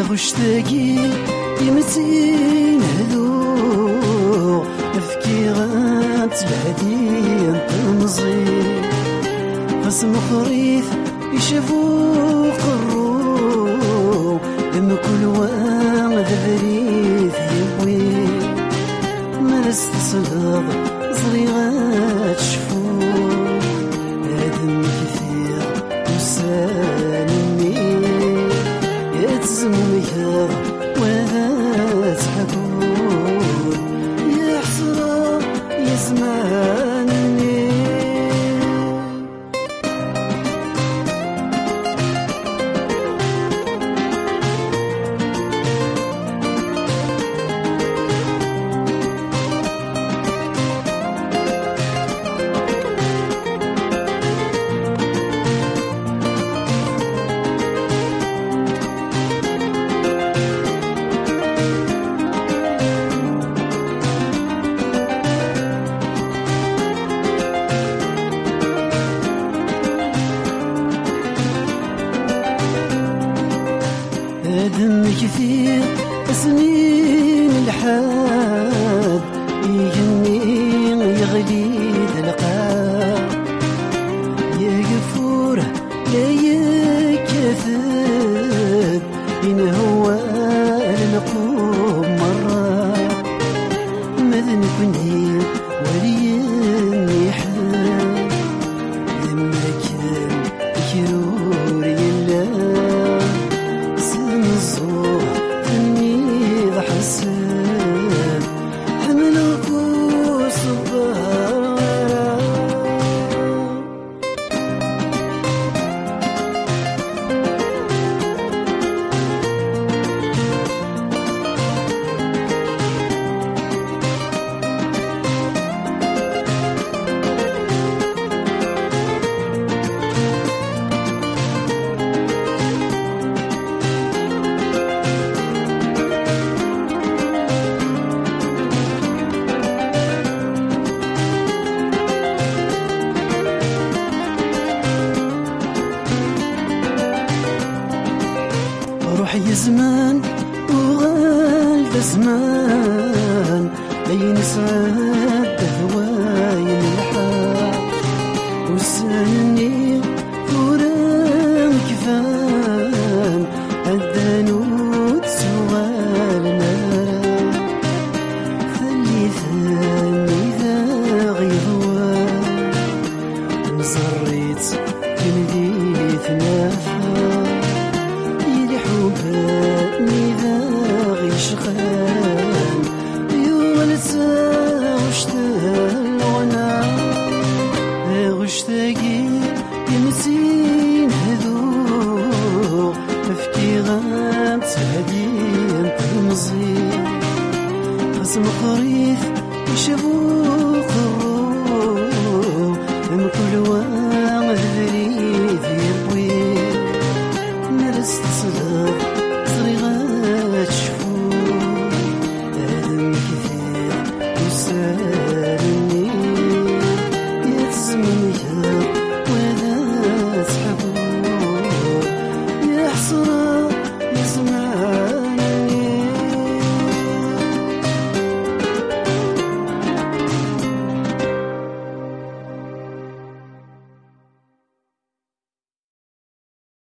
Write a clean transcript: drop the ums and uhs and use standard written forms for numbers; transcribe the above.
غشتاقي يمتين هذو أفكيرات الهدي تمزي قسم خريف يشافو قرو لما كل واحد بريث يبوي ما نستصلغ صغيرات شفور هادم كثير وسالمي يتزمو ميكار وهذا تحبور يا حسرة يا زماني. آدم كثير سنين الحاد يجني يغلي القاع يا قفور لا يكثب إن هو المقوم مرة ماذا نكون ولي يحلم لما كان يكرور يلا الزور تني حسن حملك وصبر روحي زمان وغالد زمان بين سعد هواي الحال وسني ورام كفان الدانود سوال نار خلي ثاني ذا غيظوان مزريت كندي ثنافا حبني ذا غيشغال يولد غشتال وانا غشتاقي يمسين هذو تفكيرات هدي تمزي قسم خريف يشافو قرو لما كل واحد بريد يبوي نستصلغ صغيرات شفور آدم كثير وسالني يتزمن